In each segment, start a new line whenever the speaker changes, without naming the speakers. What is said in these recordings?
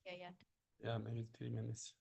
Yeah.
Yeah, maybe 3 minutes.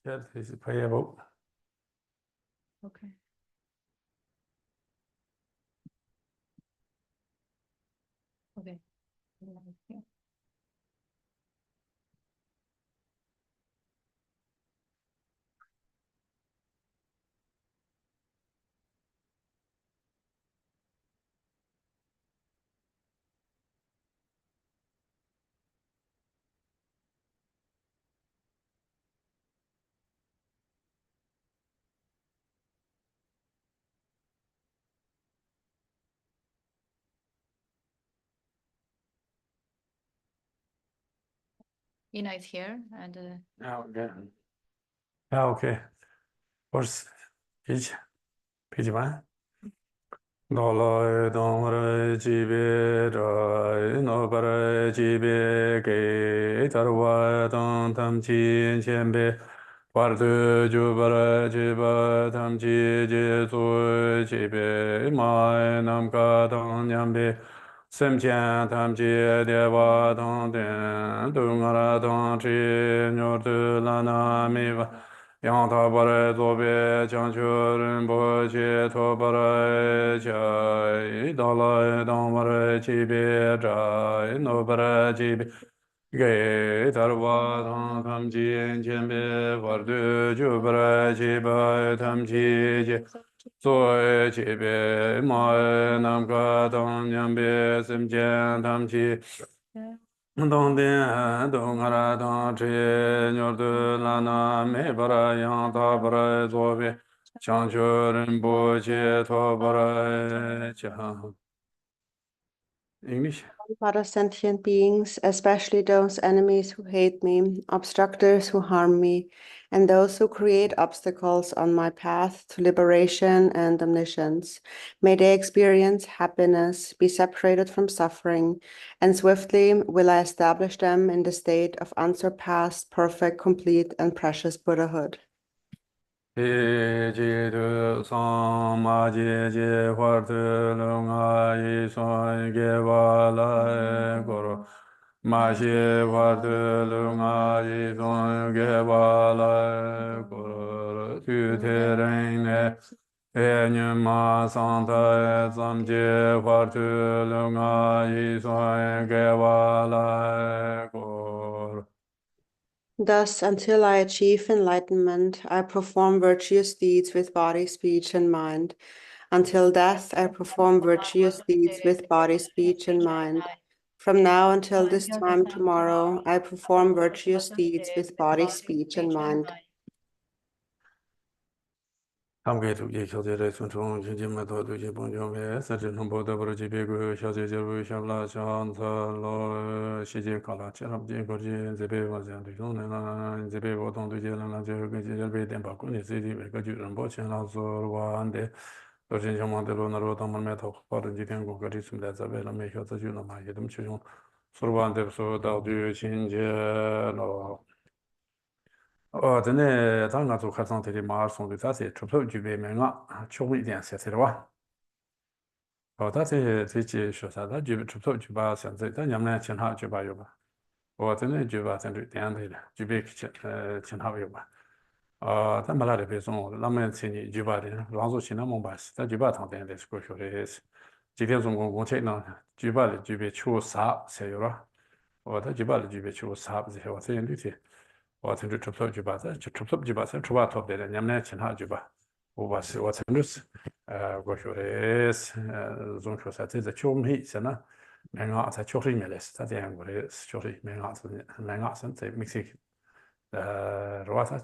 Yeah, this is payable.
Okay. Okay. Yeah. Ina is here and
Okay. Okay. What's page 1? Dollar donor jibe ra no bara jibe ge tarwa don tam chi chembe pardu ju bara jiba tam chi je su jibe ma nam ka don nyambe sem chen tam chi de ba don den du ngara don chi nyor tu la na mi va yang ta bara zo be chang chu ren bo che to bara cha da la dong bara chi be cha no bara chi be ge tar wa dong tham chi chen be var du ju bara chi ba tham chi je so chi be ma nam ka dong nyam be sim chen tham chi dong den dong ara dong che nyor de la na me bara yang ta bara zo be chang chu ren bo che to bara cha English.
Other sentient beings, especially those enemies who hate me, obstructors who harm me, and those who create obstacles on my path to liberation and omniscience. May they experience happiness, be separated from suffering, and swiftly will I establish them in the state of unsurpassed, perfect, complete, and precious Buddhahood.
He ji du song ma ji ji huar tu lu nga yi song ge wa la go ro ma xi huar tu lu nga yi song ge wa la go ro tu te ren ne e nyu ma sang ta zam ji huar tu lu nga yi song ge wa la go ro
Thus, until I achieve enlightenment, I perform virtuous deeds with body, speech, and mind. Until death, I perform virtuous deeds with body, speech, and mind. From now until this time tomorrow, I perform virtuous deeds with body, speech, and mind.
함께 두개 교제를 순종 진심마도 두개 본점에 사진 보도로 지배고 샤제제로 샤라 찬살로 시제 칼라처럼 제거지 제배 와장도 용나나 제배 보통도 제라나 저게 제배 된 바꾸니 세지 외가주는 보천라서와 한데 도진 정만대로 나로 담을 더 빠른 지된 거리 있습니다. 자배는 매셔서 주는 많이 좀 최종 서로한테서 다들 신제로 근데 당가 또 가상들이 마을송도 다시 접속주변에가 조금 이点 세세와. 다시这说啥的就접속주바 현재 다 냠나 전화 주바요 봐. 저는 주바 전에 대한데 주베 전화요 봐. 다 말하래 배송 라면 신이 주바를 라조 신나 몽바스 다 주바 당대인데 스코쇼레스. 지대 종공 공체는 주바를 주베 추사 세요라. 다 주바를 주베 추사 세요. 세인들이我曾经접속주바서 주바 톱대는 냠내 친하 주바 오바스我曾经是过去的总说在这秋米sana menga sa chori meles ta den gore chori menga san te mixi roasa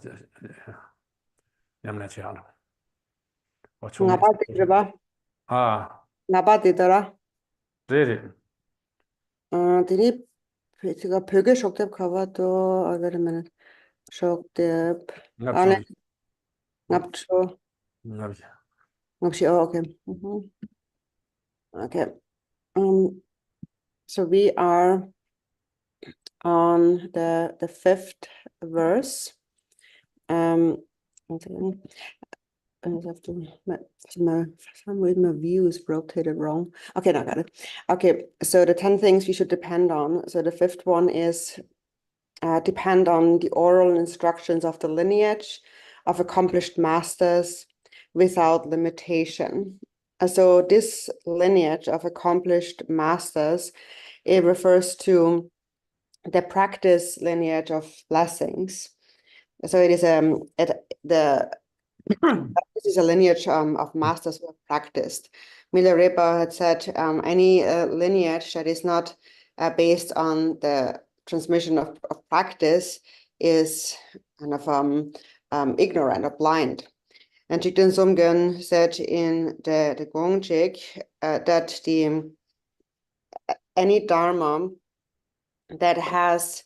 냠내 chiano o chomi
나바디드바
ah
나바디더라.
really
드립 제가 벽에 속대 가봐도 그러면 속대 안에 납초
ngapja
납시 okay. Okay. So we are on the fifth verse. One second. I have to for some reason my view is rotated wrong. Okay, now I got it. Okay, so the 10 things we should depend on. So the fifth one is depend on the oral instructions of the lineage of accomplished masters without limitation. So this lineage of accomplished masters, it refers to the practice lineage of blessings. So it is this is a lineage of masters who have practiced. Milarepa had said any lineage that is not based on the transmission of practice is kind of ignorant or blind. And Jigten Sumgen said in the Gongjik that any dharma that has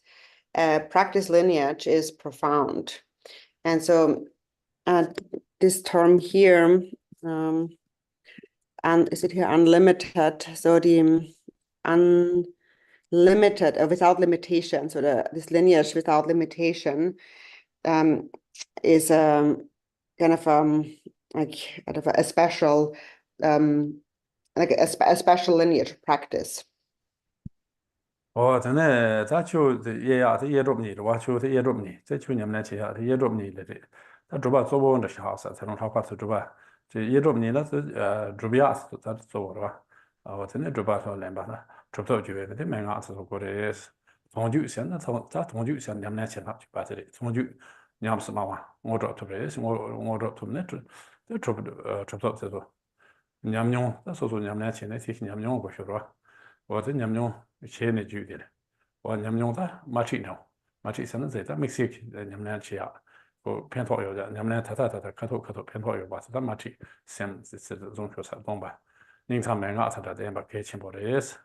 a practice lineage is profound. And so this term here, and is it here unlimited? So the unlimited without limitation. So this lineage without limitation is kind of like a special like a special lineage practice.
真的，咱就这也呀，这也做不你的，我就这也做不你，这去年来去下，这也做不你的这，他主把做不的时候是才能超过是主把，这也做不你了是主要是咱做的吧，我真的主把说来吧了，主不就为的没俺是过的是，从就现在从就现年来去他就把这里从就，你要不是嘛嘛，我做特别是我做特别这主不主不这做，年用，那说年来去那些年用过去了吧。 我这年用钱的久的，我年用的马车呢，马车现在在咱Mexico年来去啊，我偏头有的，年来他磕头偏头有吧，是咱马车现是中学生懂吧？您他买俺他这把开钱包的也是，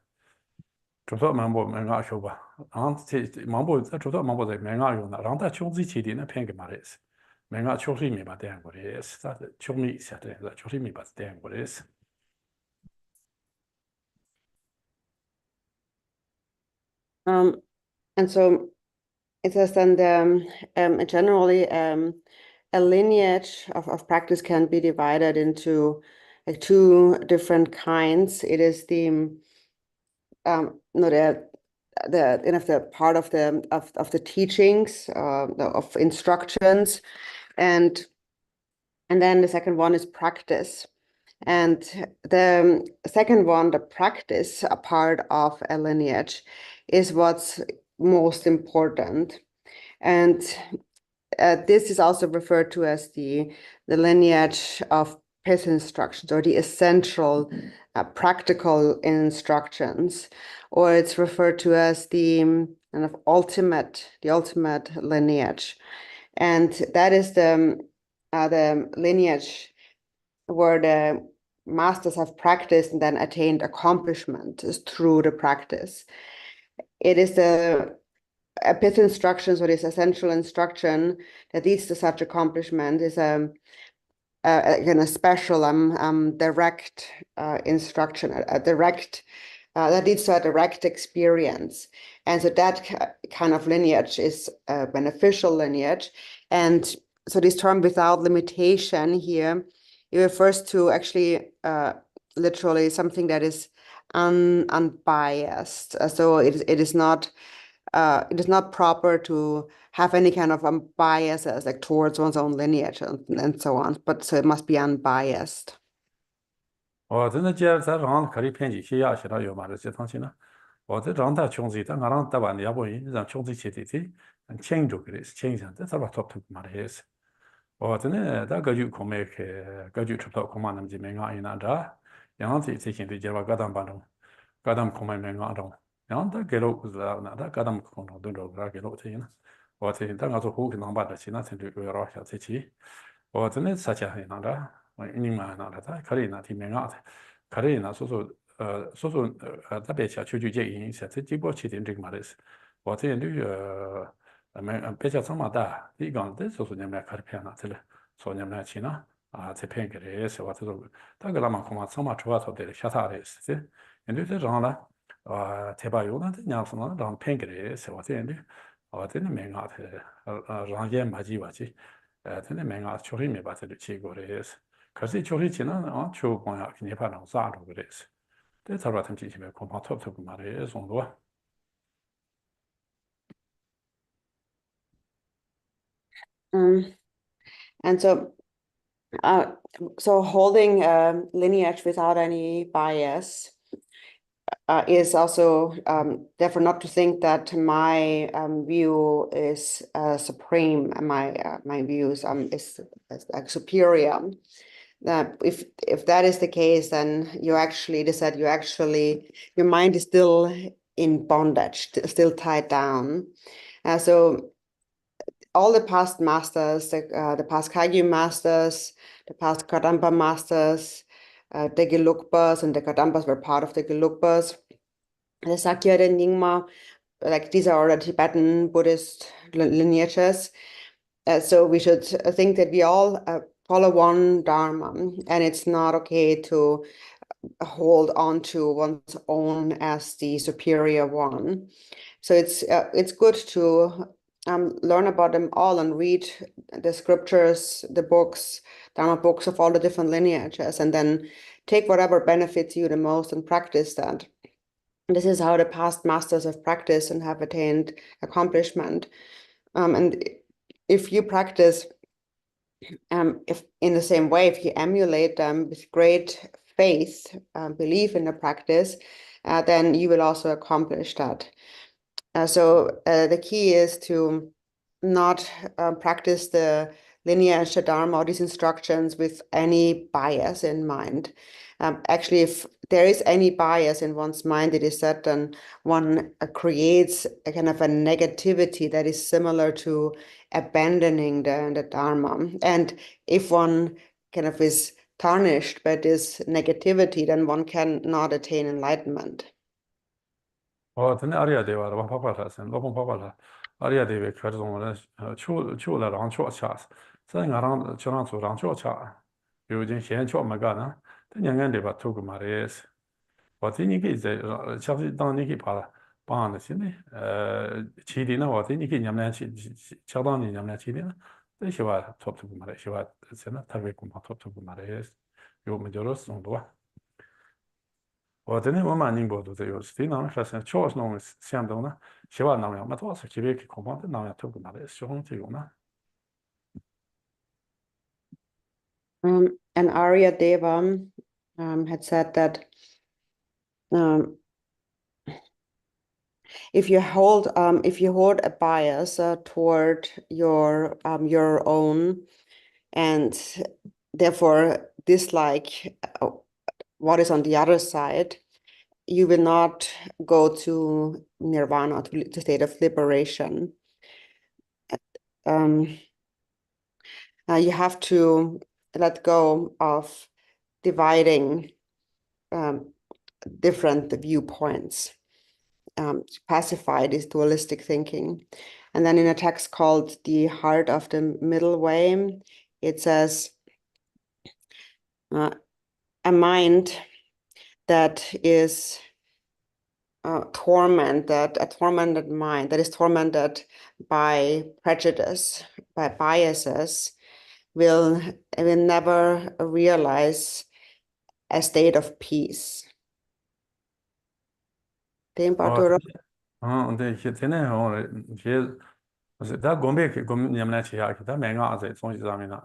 主要买俺学吧，然后这忙不主要忙不在买俺用的，然后他穷自己的那偏给嘛的是，买俺穷水米把带过的也是，他穷米下的，穷水米把带过的也是。
And so it says then generally a lineage of practice can be divided into like two different kinds. It is the part of the teachings of instructions, and then the second one is practice. And the second one, the practice, a part of a lineage, is what's most important. And this is also referred to as the lineage of path instructions, or the essential practical instructions, or it's referred to as the kind of ultimate lineage. And that is the lineage where the masters have practiced and then attained accomplishment is through the practice. It is the pith instructions, or this essential instruction that leads to such accomplishment, is again a special direct instruction, a direct that leads to a direct experience. And so that kind of lineage is a beneficial lineage. And so this term without limitation here, it refers to actually literally something that is unbiased. So it is not proper to have any kind of biases like towards one's own lineage and so on, but so it must be unbiased.
真的接在让可以偏激些呀，现在有嘛这些东西呢？这让他穷子，但俺让台湾的要不然让穷子去的去，迁就个的是迁上，这才把 top 嘛的意思。真的，大个就空没开，个就出到空嘛，那么就没俺一那着，然后这现在就把各当办中，各当空没没俺中，然后他给了是那他各当空中都着个给了这呢。这但俺做后可能把这些那才就围绕下这些，真的撒钱那着。你嘛那他可以那听没俺的，可以那特别下求这影响，这几波起点这个嘛的是，这没别叫这么大，一讲这你们可以骗那这了，说你们去呢这骗个的是这种，大概他们恐怕这么出发的下他的是这，因为这种呢特别有那这样子呢让骗个的是这样的，这里面俺的让人马几去，这里面俺确实没把这里去过的是。可是确实只能就光要你把能杀住个的是，这才把他们进行了恐怕特嘛的送多。
And so holding lineage without any bias is also therefore not to think that my view is supreme, and my views is like superior. If that is the case, then your mind is still in bondage, still tied down. So all the past masters, the past Kagyu masters, the past Kadampa masters, the Gelugpas and the Kadampas were part of the Gelugpas. The Sakya, the Nyingma, like these are all the Tibetan Buddhist lineages. So we should think that we all follow one Dharma, and it's not okay to hold on to one's own as the superior one. So it's good to learn about them all and read the scriptures, the books, Dharma books of all the different lineages, and then take whatever benefits you the most and practice that. This is how the past masters have practiced and have attained accomplishment. And if you practice if in the same way, if you emulate them with great faith, belief in the practice, then you will also accomplish that. So the key is to not practice the lineage, the Dharma, or these instructions with any bias in mind. Actually, if there is any bias in one's mind, it is that then one creates a kind of a negativity that is similar to abandoning the Dharma. And if one kind of is tarnished by this negativity, then one cannot attain enlightenment.
真的阿里亚对吧？老婆婆他是老婆婆他，阿里亚对吧？可这种人求了让求吃，这俺让就让做让求吃，有点先求没干呢，这两个对吧？图个嘛的是，这你可以在下次当你可以把那些呢起点呢，这你可以你们去相当于你们起点呢，这些话图个嘛的，些话现在特别恐怕图个嘛的，有没得了送多。真的我蛮宁波都在有，是那发现确实弄相当呢，希望那样，没多少，这边恐怕那样图个嘛的，小红这种呢。
And Arya Deva had said that if you hold a bias toward your own, and therefore dislike what is on the other side, you will not go to nirvana, to the state of liberation. You have to let go of dividing different viewpoints to pacify this dualistic thinking. And then in a text called The Heart of the Middle Way, it says, a mind that is a tormented mind that is tormented by prejudice, by biases, will never realize a state of peace. Tem Bartolo.
네, 걔네 걔 다 곰베 곰 냠나 치야 기타 맹아 제 송지자미나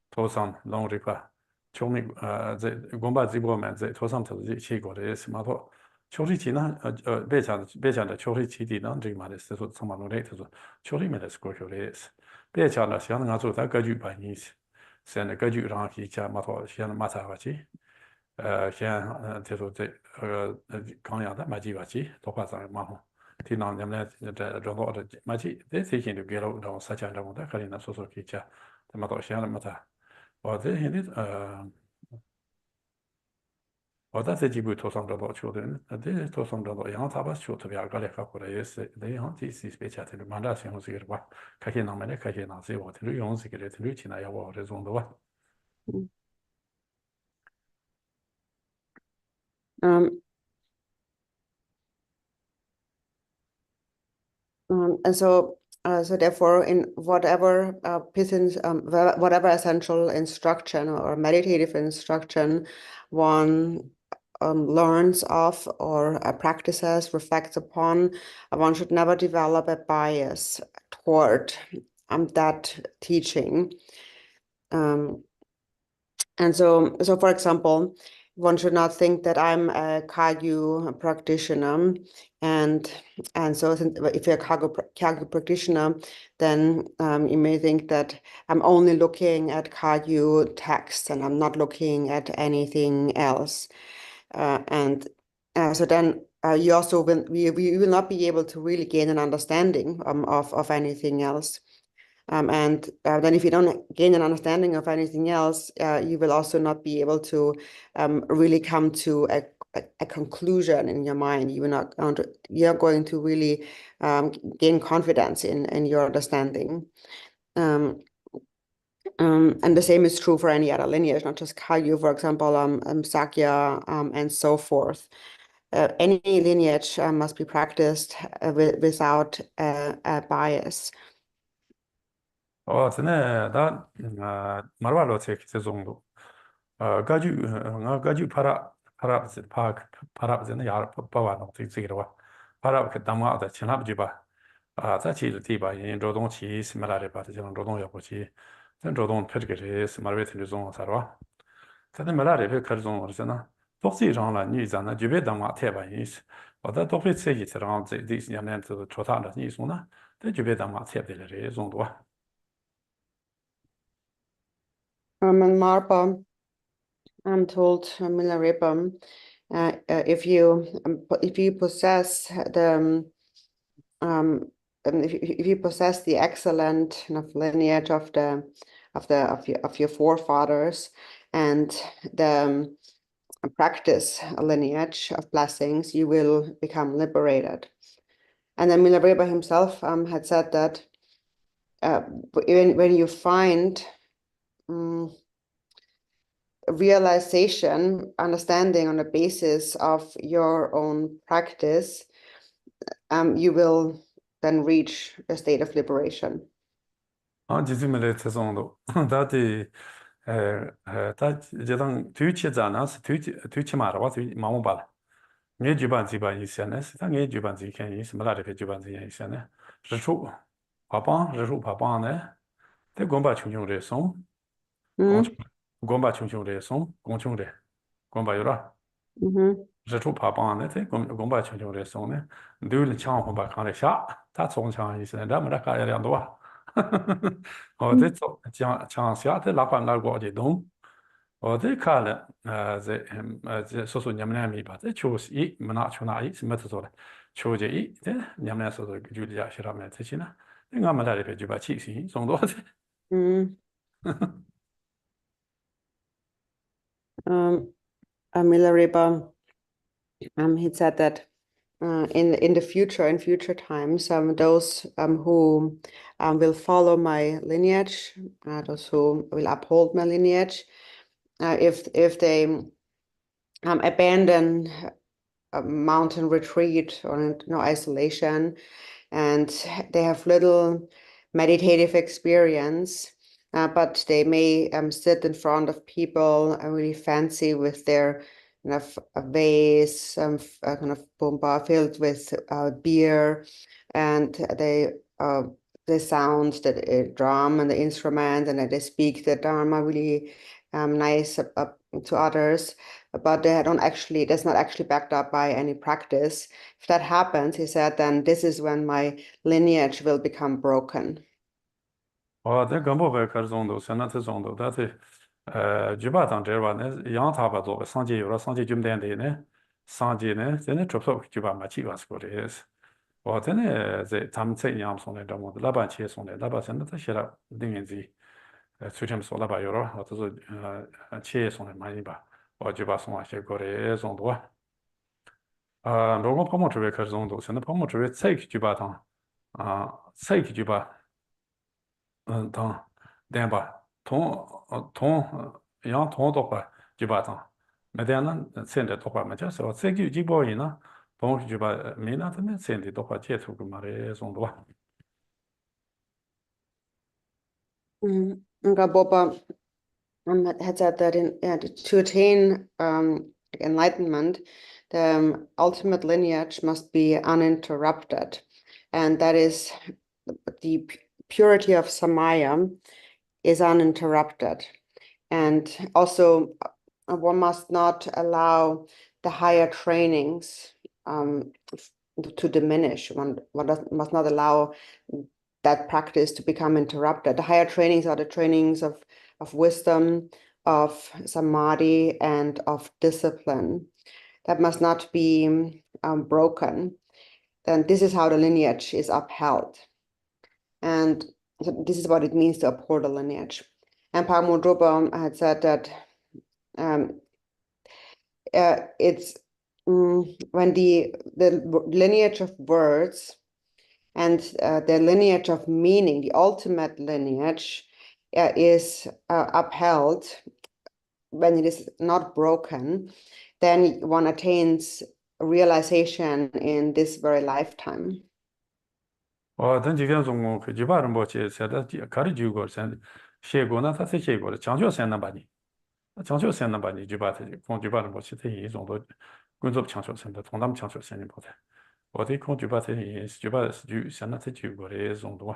토삼 롱리파 총미 제 곰바 지보면 제 토삼 터지 치고래 스마토 초리치나 배찬의 초리치디는 저기 말했어 저 정말로 해서 초리면에 스코쇼레 배찬의 시간은 아주 다 가지 바니 세네 가지랑 기차 마토 시간 마사바지现就是这康阳的马基巴基多块上马红，听到你们这中国的马基，这最近就给了让撒钱让我的，可能那说说给家，他妈到现在么子，我这现在我这几部头上找到球的人，这头上找到，然后他把球特别个来看过来也是，那样这是别家的，蛮大形容这个吧，看见那么的，看见那些我听着用这个的，听着起来要我这种的吧。
And so therefore, in whatever whatever essential instruction or meditative instruction one learns of or practices, reflects upon, one should never develop a bias toward that teaching. And so, for example, one should not think that I'm a Kagyu practitioner, and so if you're a Kagyu practitioner, then you may think that I'm only looking at Kagyu texts and I'm not looking at anything else, and so then you also will not be able to really gain an understanding of anything else. And then if you don't gain an understanding of anything else, you will also not be able to really come to a conclusion in your mind. You're going to really gain confidence in your understanding. And the same is true for any other lineage, not just Kagyu, for example, Sakya, and so forth. Any lineage must be practiced without a bias.
真的，马拉罗才这种路，가주 파라真的야바와노这个话，파라 그 담아다 지나버지 봐，在其实地吧，因周东起什么来的吧，这种周东要过去，真周东拍这个是什么来的种啥吧，在那么来的拍这种是呢，都是上了女在那就别当嘛太吧意思，我在都会自己这样这些年就是出他的你说呢，这就别当嘛太的了这种多。
And Marpa, I'm told Milarepa, if you possess if you possess the excellent lineage of your forefathers and the practice a lineage of blessings, you will become liberated. And then Milarepa himself had said that when you find realization, understanding on the basis of your own practice, you will then reach a state of liberation.
就是没来这种路，他这种推起咱那是推起嘛的话，推忙不罢了。你举办这办一些呢，是他你举办这看一什么来的给举办这一些呢？日出爬帮呢，在广巴穷穷的送，广巴穷穷的送，公穷的，广巴有了。日出爬帮呢，在广巴穷穷的送呢，对了强红把看了下，他从强一些，咱们那看也两多。我在做强下的哪块哪国的东，我在看了，这说你们那米吧，这就是一没拿去哪一什么做的，秋节一，这你们那说的就理解是他们这些呢，我们那里边就把气息，中多的。
Milarepa, he said that in the future, in future times, those who will follow my lineage, those who will uphold my lineage, if they abandon a mountain retreat or isolation, and they have little meditative experience, but they may sit in front of people really fancy with their kind of a vase, kind of bomba filled with beer, and they sound the drum and the instrument, and they speak the dharma really nice to others, but that's not actually backed up by any practice. If that happens, he said, then this is when my lineage will become broken.
대 간보베 카르존도 세나테 존도 다테 주바당 제바네 양타바도 상제 요라 상제 줌된데네 상제네 제네 접속 주바 마치 바스코레스 테네 제 담체 양손에 담모 라바치 손에 라바선데 셔라 딩엔지 수점 소라바 요로 어떠서 치 손에 많이 봐 주바 손하셔 거래 정도 로고 포모 주베 카르존도 세네 포모 주베 체크 주바당 체크 주바 당 대바 양 통도가 지바당 매대는 센데 도가 맞아서 세기 지보이나 봉 지바 미나는 센데 도가 제투고 말에 정도
Boba had said that to attain enlightenment, the ultimate lineage must be uninterrupted, and that is the purity of samaya is uninterrupted, and also one must not allow the higher trainings to diminish. One must not allow that practice to become interrupted. The higher trainings are the trainings of wisdom, of samadhi, and of discipline. That must not be broken. Then this is how the lineage is upheld. And so this is what it means to uphold the lineage. And Parmo Drupa had said that it's when the lineage of words and the lineage of meaning, the ultimate lineage, is upheld, when it is not broken, then one attains realization in this very lifetime.
던지견 종고 그 지바는 뭐지 세다 가르주고 선 셰고나 사세 셰고 장조 선나 바니 장조 선나 바니 지바테 공지바는 뭐지 이 정도 군접 장조 선다 동담 장조 선이 보다 어디 공지바테 이 지바 주 선나테 주고래 정도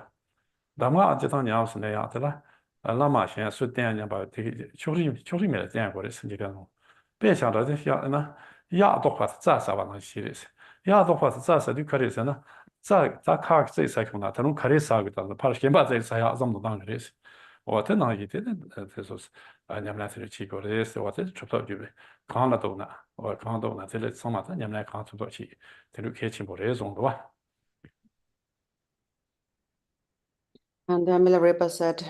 다마 아제탄 야스네 야들라 라마 신 수대냐 바 되게 초리메 대야 거래 선지간 别想着这想呢，亚多话咋啥玩意系列是，亚多话是咋啥的可以是呢？咋卡这啥可能？他们可以啥个的，怕是先把这啥呀这么当个是，我这那一点的，这说是你们那是去过的是，我这出到就看了都呢，我看到呢，这里什么的，你们来看出到去，这里开起不来种的吧。
And Milarepa said,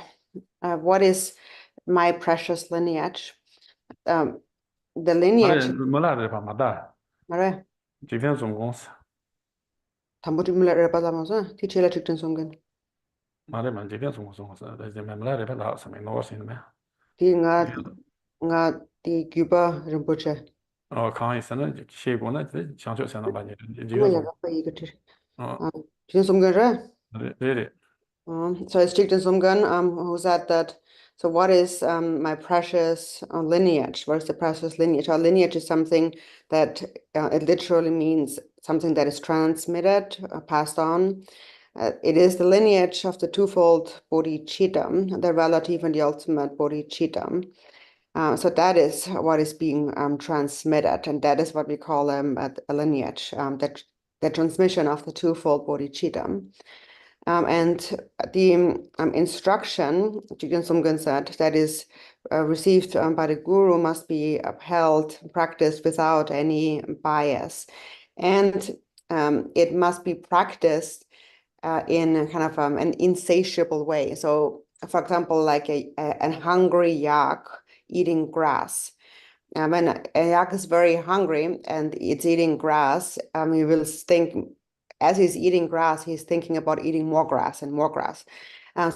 what is my precious lineage? The lineage.
몰라를 봐마다.
Mare.
지금 종공스.
담보지 Milarepa 라면서 티체라 직전 송근.
말에만 지금 종공스. 이제 몰라를 봐다 하면 노스인데.
nga di gyuba rinpoche.
강의서는 시고는 장초선은 많이
So it's Jigten Sumgan who said that, so what is my precious lineage? What is the precious lineage? Our lineage is something that it literally means something that is transmitted, passed on. It is the lineage of the twofold bodhicitta, the relative and the ultimate bodhicitta. So that is what is being transmitted, and that is what we call a lineage, the transmission of the twofold bodhicitta. And the instruction, Jigten Sumgön said, that is received by the guru must be upheld, practiced without any bias. And it must be practiced in kind of an insatiable way. So, for example, like a hungry yak eating grass. when a yak is very hungry and it's eating grass, he will think, as he's eating grass, he's thinking about eating more grass and more grass.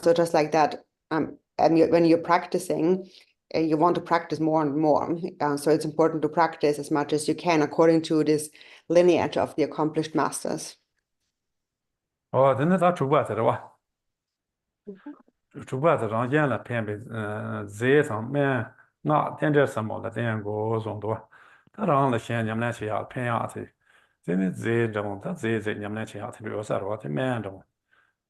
So just like that, and when you're practicing, you want to practice more and more. So it's important to practice as much as you can according to this lineage of the accomplished masters.
哦，等那他主播在这哇，主播在上演了偏被这上面那点这什么了，点个众多，他让了先你们来去下偏下去，这边这种他这你们来去下去，比如说话这面种，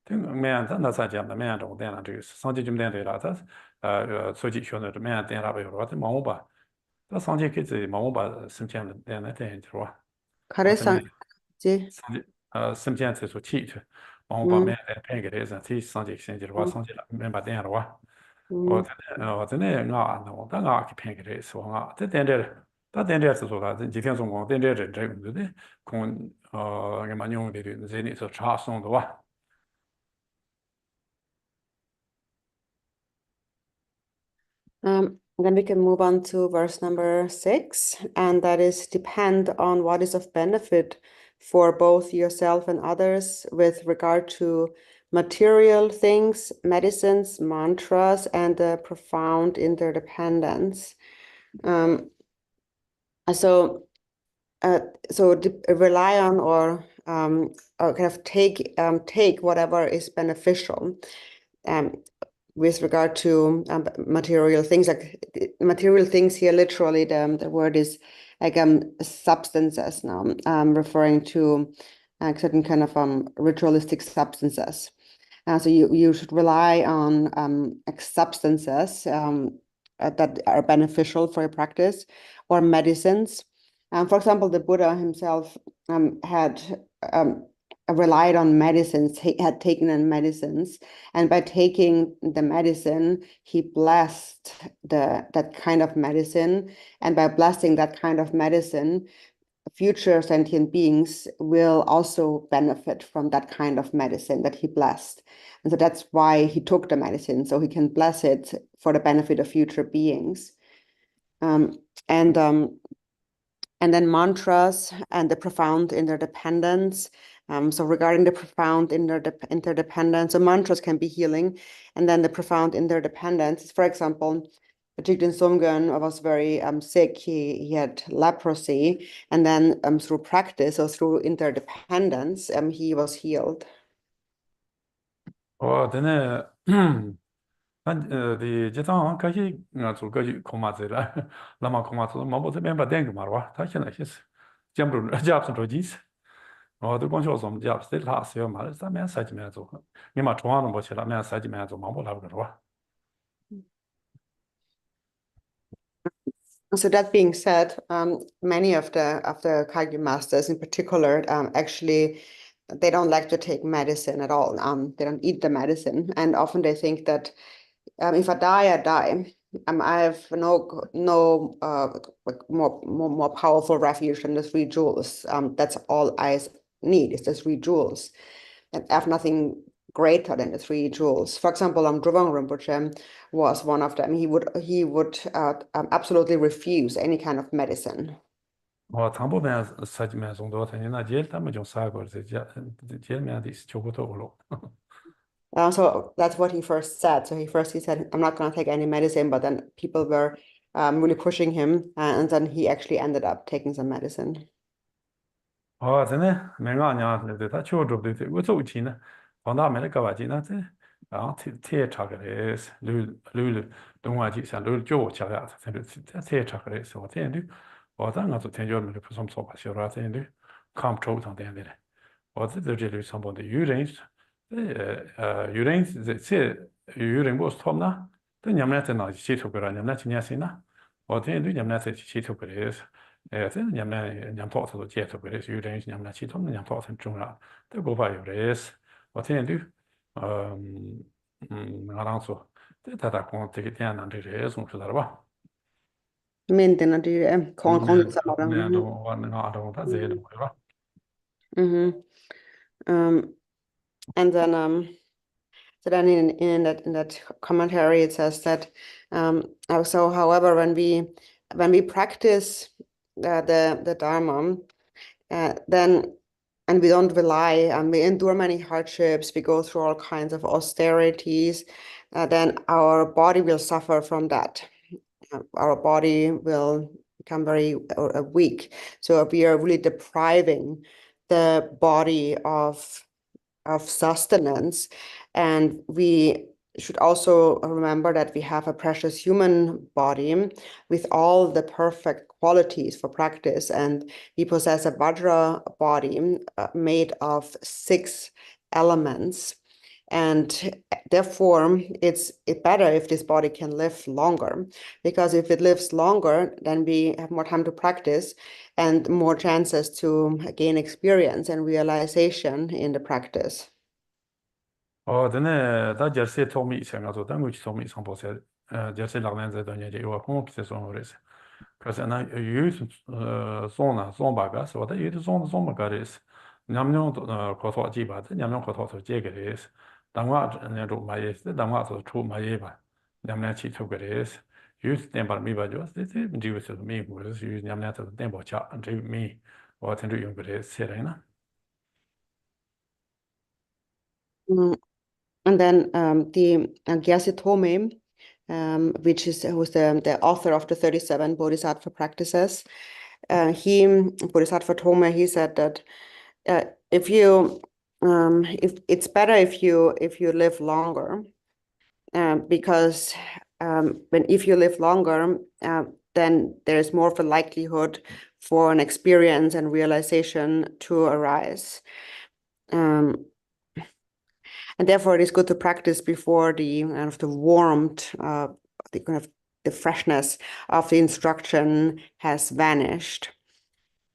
这面他那啥讲的面种点了这个上级就点对了，他初级学的这面点了不有了，这忙吧，他上级给自己忙吧，省钱了点了点是吧？
가래상지.
심지어 저 치트 왕바면 팽게래서 티 상지 생지와 상지라 멤버 된로와 어전에 나 나가 그 팽게래서 와 된데 다 된데서 소가 지thiên 성공 된데 저근데 공 많이 용되는 제니서 차송도 와
Then we can move on to verse number 6, and that is depend on what is of benefit for both yourself and others with regard to material things, medicines, mantras, and the profound interdependence. So rely on or kind of take whatever is beneficial. With regard to material things, like material things here, literally the word is like substances now, referring to certain kind of ritualistic substances. So you should rely on substances that are beneficial for your practice, or medicines. For example, the Buddha himself had relied on medicines. He had taken in medicines, and by taking the medicine, he blessed that kind of medicine, and by blessing that kind of medicine, future sentient beings will also benefit from that kind of medicine that he blessed. And so that's why he took the medicine, so he can bless it for the benefit of future beings. And then mantras and the profound interdependence. So regarding the profound interdependence, so mantras can be healing, and then the profound interdependence. For example, Jigden Sumgun was very sick. He had leprosy, and then through practice or through interdependence, he was healed.
等那的这趟可以做个就恐怕这了，那么恐怕做毛不这边把电给嘛哇，他现在也是讲不着讲不着急事，都光说什么讲这他是要嘛，咱们啥几面做，你嘛中央弄不起来，咱啥几面做毛不来不着哇。
So that being said, many of the Kagyu masters in particular, actually, they don't like to take medicine at all. They don't eat the medicine, and often they think that if I die, I die. I have no more powerful refuge than the 3 jewels. That's all I need is the 3 jewels. And I have nothing greater than the 3 jewels. For example, Druvang Rinpoche was one of them. He would absolutely refuse any kind of medicine.
长部面啥几面中多，他那节他们就啥个这面的是求不透了。
So that's what he first said. So he said, I'm not going to take any medicine, but then people were really pushing him, and then he actually ended up taking some medicine.
真的，没俺娘对他求助对我走起呢，放大没那个话题呢，这铁查个嘞，溜东话题像溜脚起来，这铁查个嘞，是我这样的，我当俺做天教没得不什么说法，小了这样的，看不抽上这样的嘞，我这里上班的有人，有人有人不是他们呢，但你们在哪接触过了，你们去年谁呢？我这样的你们在接触过嘞。 这你们talk to接触过的，有人你们其他人talk很重要，这个话有的是，我听的，俺当说，这他讲这个点呢，这些总是的吧。
Minden det kon samma.
Men då var det några då där det va.
And then so then in that commentary it says that so however when we when we practice the Dharma, then and we don't rely and we endure many hardships, we go through all kinds of austerities, then our body will suffer from that. Our body will become very weak. So we are really depriving the body of sustenance. And we should also remember that we have a precious human body with all the perfect qualities for practice. And we possess a Vajra body made of 6 elements. And therefore, it's better if this body can live longer, because if it lives longer, then we have more time to practice and more chances to gain experience and realization in the practice.
근데 다 저세 토미 생각도 당고 토미 상보세 저세 라면서 돈이 이거 공업세 손으로서 그래서 나 유스 손나 손바가 소다 유스 손바가레스 냠뇽 코토 지바데 냠뇽 코토서 제게레스 당와 내도 마예스 당와서 초 마예바 냠뇽 치토게레스 유스 템바 미바죠 세세 디우스 미고스 유스 냠뇽서 템보차 미 어텐도 용거레스 세라이나
And then the Gyasi Tome, who's the author of the 37 Bodhisattva practices, Bodhisattva Tome, he said that if it's better if you live longer, because if you live longer, then there's more of a likelihood for an experience and realization to arise. And therefore, it is good to practice before the kind of the warmth, the freshness of the instruction has vanished.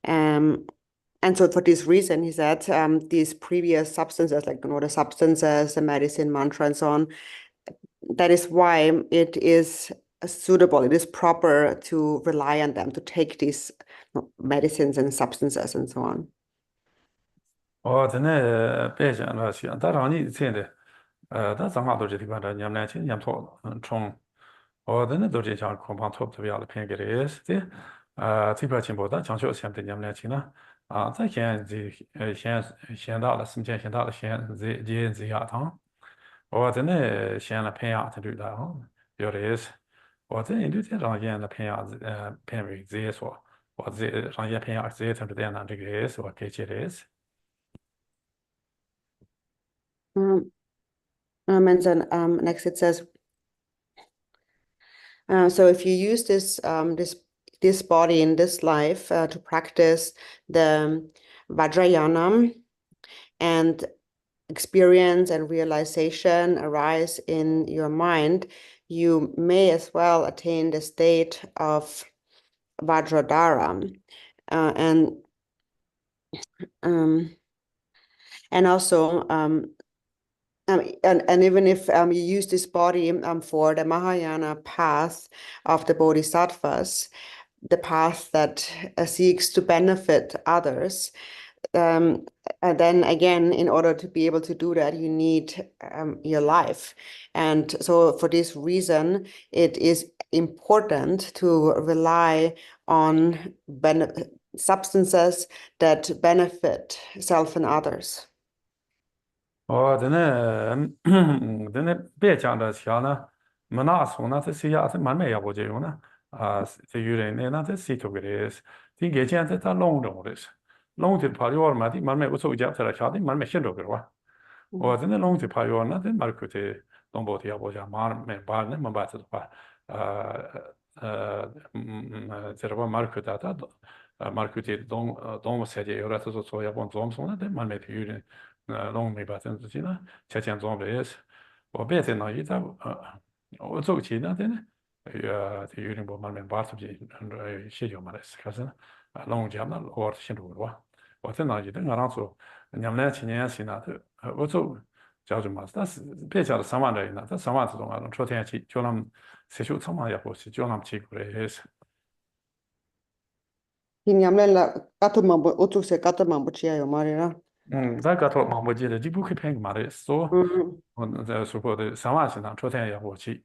And so, for this reason, he said, these previous substances, like the substances, the medicine, mantra, and so on, that is why it is suitable, it is proper to rely on them, to take these medicines and substances and so on.
真的别想了，想当然你现在，但正好都是地方的年年轻年头，从，真的都是像恐怕错不了了，偏给的是的，这边进步的，讲究现在年轻呢，在现在现到了，时间现到了，这样堂，真的现在培养他对的啊，有的是，真的对这让人的培养偏为这说，这让人培养这他对的这个是我给接的是。
And then next it says, so if you use this body in this life to practice the Vajrayana, and experience and realization arise in your mind, you may as well attain the state of Vajradhara. And also, and even if you use this body for the Mahayana path of the Bodhisattvas, the path that seeks to benefit others, and then again, in order to be able to do that, you need your life. And so for this reason, it is important to rely on substances that benefit self and others.
真的别讲这些呢，没拿送呢，这些呀，这慢慢也不就用呢，这有人呢，那这谁做个的是，这个钱这他弄着的是，弄的怕有嘛的，慢慢我做家这来下的，慢慢先做个哇，真的弄的怕有那这马可的弄不的也不讲，马没把呢，没把这话，这个马可的他。marketed dom serie göra så jag på en dom såna det man med hur lång med bara sen så där tjän dom det är och bättre när jag och så tjänar det ja det gör det man med bara så det sker man det kanske lång jämna och sen då va och sen när det när så nämligen tjänar sina och så 자주 마스터스 배자로 상황을 있나 그 상황 동안 초天치 조남 세쇼 상황이 보시 조남 치고래서
Nyamlela katumambo utukse katumambo chiayo marira.
다 같아 뭐지를 지부크 팽 말했어. 저 수고의 상황이나 초天也过去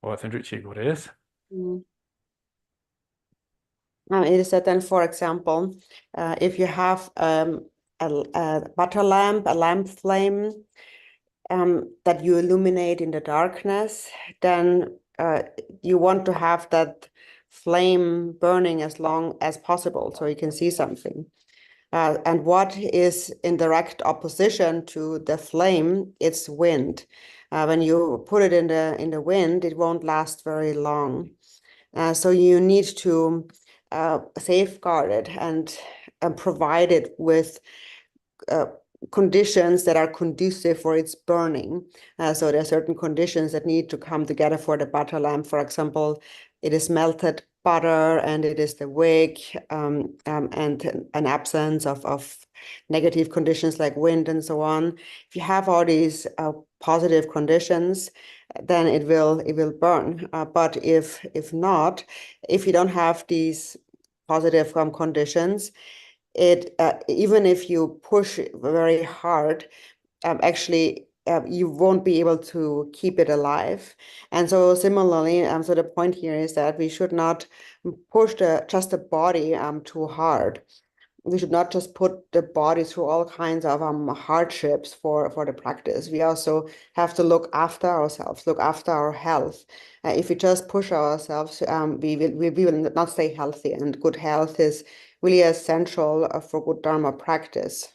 我曾去过的是
It is that then, for example, if you have a butter lamp, a lamp flame that you illuminate in the darkness, then you want to have that flame burning as long as possible so you can see something. And what is in direct opposition to the flame? It's wind. When you put it in the wind, it won't last very long. So you need to safeguard it and provide it with conditions that are conducive for its burning. So there are certain conditions that need to come together for the butter lamp. For example, it is melted butter and it is the wick and an absence of negative conditions like wind and so on. If you have all these positive conditions, then it will burn. But if not, if you don't have these positive conditions, it even if you push very hard, actually you won't be able to keep it alive. And so similarly, so the point here is that we should not push just the body too hard. We should not just put the body through all kinds of hardships for the practice. We also have to look after ourselves, look after our health. If we just push ourselves, we will not stay healthy. And good health is really essential for good Dharma practice.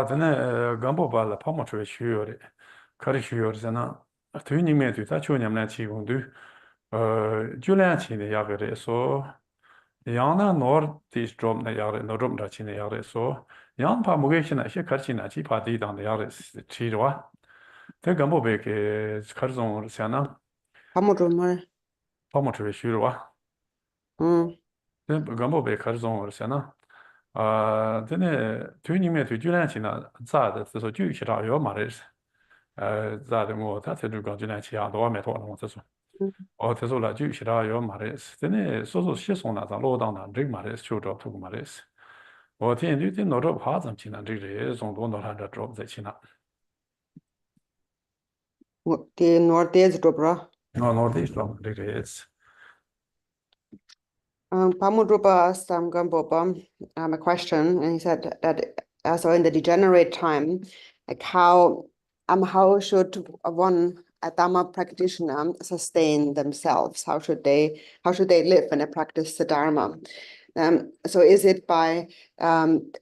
then gambo bala pamo chwe shuyore, kari shuyore zana, tu ni me tu ta chu nyam na chi gong du, julan chi ne yagare so, yang na nor di strom na yagare, no rom da chi ne yagare so, yang pa muge chi na she kar chi na chi pa di dang da yagare chi rwa, te gambo be ke kar zong zana, pamo chwe shuyore gambo be kar zong zana, tuni tu julan chi na za de so ju chi ra yo ma re, za de mo ta te du gang julan chi ya do me to no so. te so la ju chi ra yo ma re, so xie song na za lo dang na rig ma re, chu zhao tu ma re. Tian du de no zhao pa zang chi na rig re, zong do no han zhao zhao zai chi na.
The northeast Drupra.
No northeast zhao rig re.
Pamudrupa asked Gampopa a question, and he said that so in the degenerate time, like how should a Dhamma practitioner sustain themselves? How should they live when they practice the Dharma? So is it by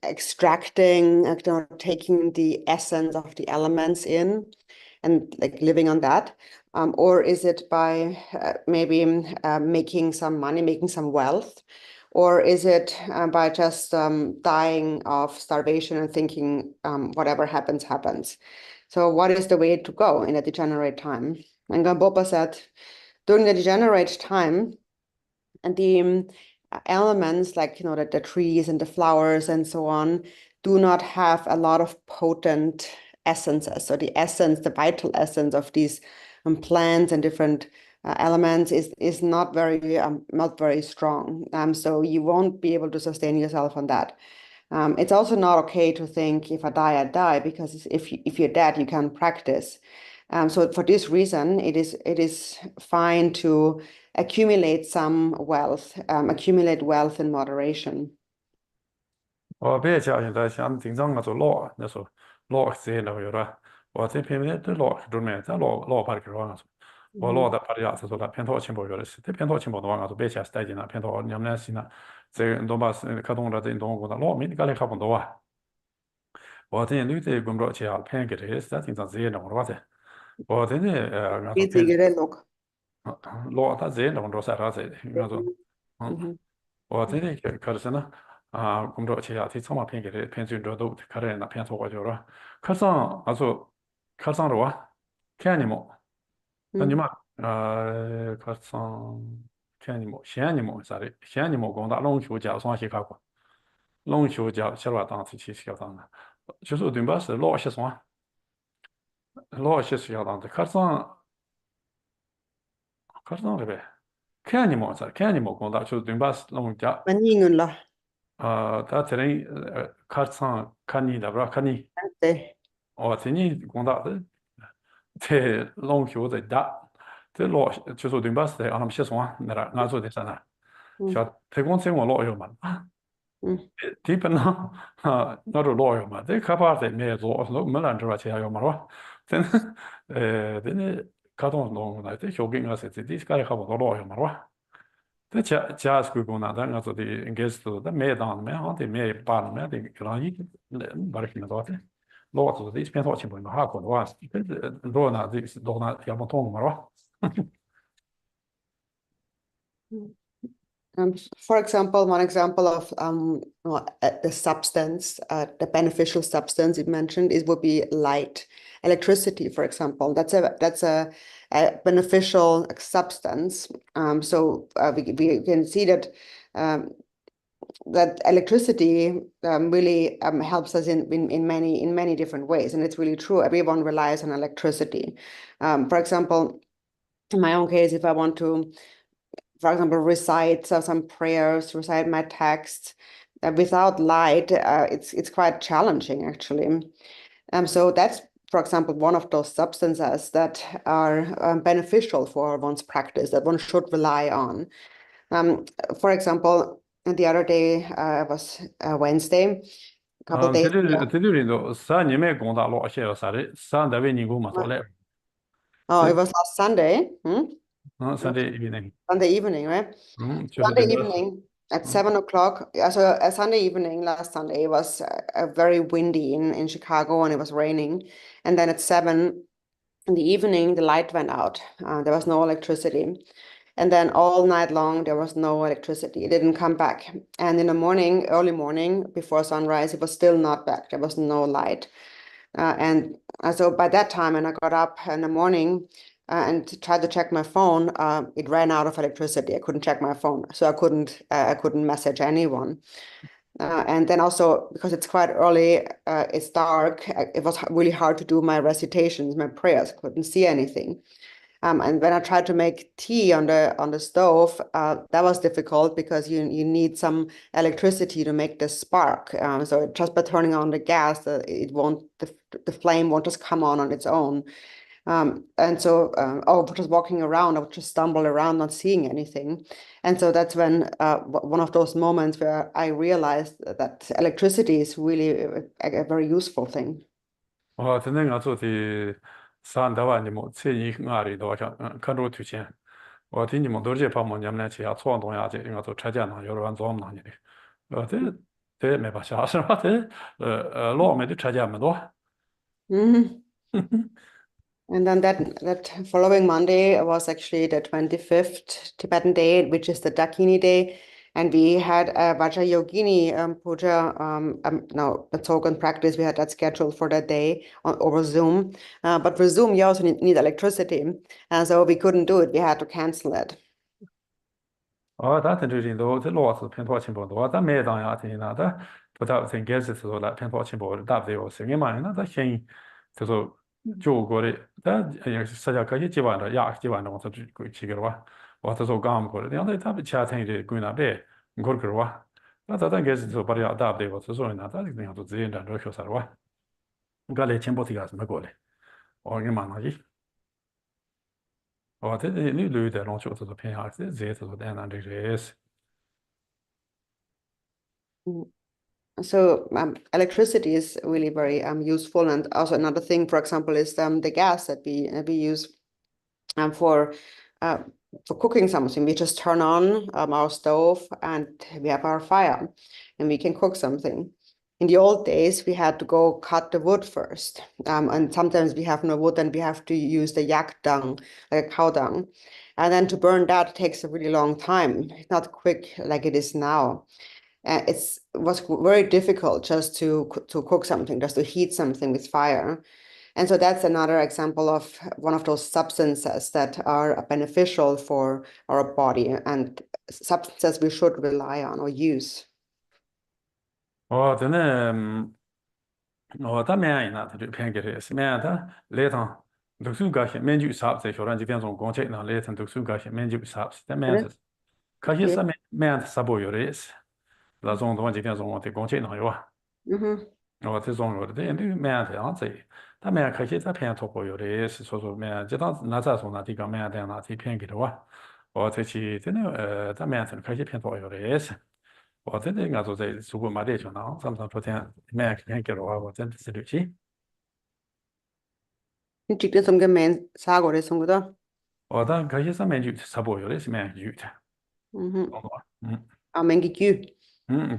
extracting, taking the essence of the elements in and like living on that? Or is it by maybe making some money, making some wealth? Or is it by just dying of starvation and thinking whatever happens, happens? So what is the way to go in a degenerate time? And Gampopa said, during the degenerate time, and the elements like, the trees and the flowers and so on do not have a lot of potent essences. So the essence, the vital essence of these plants and different elements is not very strong. So you won't be able to sustain yourself on that. It's also not okay to think if I die, because if you're dead, you can't practice. So for this reason, it is fine to accumulate some wealth, accumulate wealth in moderation.
别家现在像顶上那做老，那说老些那有了，这偏偏这老中面，这老把个话说，老的把呀，说了偏头情报有的是，这偏头情报的话，别家是带进了偏头，你们那是呢，这东把是看懂了，这东我的老民，你搞来看不懂啊。这女的工作去啊，偏给这是顶上这些那我的，这呢俺说偏老他这那我啥啥这，俺说这呢可是呢。工作期啊，这草嘛偏给的偏最多都看人那偏错过去了。看上了哇，看你们，那你们看上看你们，嫌你们啥的，嫌你们光打龙球加双些看过，龙球加小娃当时去小当的，就是对吧？是老些双，老些小当的，看上了呗，看你们啥，看你们光打就是对吧？是龙加。他这里看上看你的不？看你。这你光打的，这龙球在打，这老就是对吧？是俺们写双，那俺做的啥呢？ 샤 대공생 뭐 로요만 디pen 나도 로요만 데 카바데 메조 뭐란 줄 아세요 말와 된 되네 가동 농나 데 쇼깅 아세티 디스카이 하고 로요 말와 데 자스고 고나다 나서 디 인게스도 다 메단 메 한테 메 바르메 데 그라니 바르키나 도테 로또 디 스펜서 친구 뭐 하고 와 로나 디 로나 야모통 말와
For example, one example of the substance, the beneficial substance you mentioned, it would be light, electricity, for example. That's a beneficial substance. So we can see that that electricity really helps us in many different ways, and it's really true. Everyone relies on electricity. For example, in my own case, if I want to, for example, recite some prayers, recite my text without light, it's quite challenging actually. So that's, for example, one of those substances that are beneficial for one's practice that one should rely on. For example, the other day was Wednesday, a couple days ago.
대들이도 사님의 공다로 하셔요 사리 산다베 니고마 돌래
Oh, it was last Sunday.
Sunday evening
Sunday evening, right? Sunday evening at 7 o'clock. So a Sunday evening, last Sunday, it was very windy in Chicago and it was raining. And then at 7 in the evening, the light went out. There was no electricity. And then all night long, there was no electricity. It didn't come back. And in the morning, early morning, before sunrise, it was still not back. There was no light. And so by that time, when I got up in the morning and tried to check my phone, it ran out of electricity. I couldn't check my phone, so I couldn't message anyone. And then also because it's quite early, it's dark. It was really hard to do my recitations, my prayers. Couldn't see anything. And when I tried to make tea on the stove, that was difficult because you need some electricity to make the spark. So just by turning on the gas, the flame won't just come on its own. And so, just walking around, I would just stumble around, not seeing anything. And so that's when one of those moments where I realized that electricity is really a very useful thing.
근데 가서 그 산다와 뭐 체이 나리도 간로 투신 어디니 뭐 도저히 파면 냠내 지야 초동야 제 이거 또 찾아나 여러 번 좀 나니 대 매바샤 하서한테 로메도 찾아면도
Mhm. And then that following Monday was actually the 25th Tibetan day, which is the Dakini day. And we had a Vajrayogini puja, a token practice. We had that scheduled for that day over Zoom. But for Zoom, you also need electricity. And so we couldn't do it. We had to cancel it.
다 된저진도 저 로스 편포 친구도 다 매당야 되나다 보다 생겨서 라 편포 친구를 답대요 생이만이나 다 신 그래서 조거리 다 사자까지 집안을 야 집안을 와서 그 지겨와 와서 감 거를 근데 다 차탱이 그나베 걸 그러와 나다 게서 버려 답대요 그래서 나다 그냥 또 지인단 그렇게 살와 갈래 첨보티가 뭐 거래 얼마나지 det är nu lutar något så att pengar det så det ena det är
So electricity is really very useful. And also another thing, for example, is the gas that we use for cooking something. We just turn on our stove and we have our fire and we can cook something. In the old days, we had to go cut the wood first. And sometimes we have no wood and we have to use the yak dung, like cow dung. And then to burn that takes a really long time. It's not quick like it is now. It was very difficult just to cook something, just to heat something with fire. And so that's another example of one of those substances that are beneficial for our body and substances we should rely on or use.
저는 다 매이나 그 편게레스 매다 레탄 독수가시 맨주 삽세 쇼란지 변송 공책나 레탄 독수가시 맨주 삽세 매다 가시 사매 매한테 사보요레스 라종도 완전 변송 원테 공책나 요와这种有的，那个面这样子，他们可惜在偏托过有的是说说面，这当那在说那地方面的那这偏给的哇，我这期真的咱们开始偏多有的也是，我真的俺就在中国买点就能，咱们昨天买看给了我真的是旅行，
Chicken som gemein sago det som då.
我当开始上面就差不多有的是买鱼的，Mhm. 嗯
Men gud.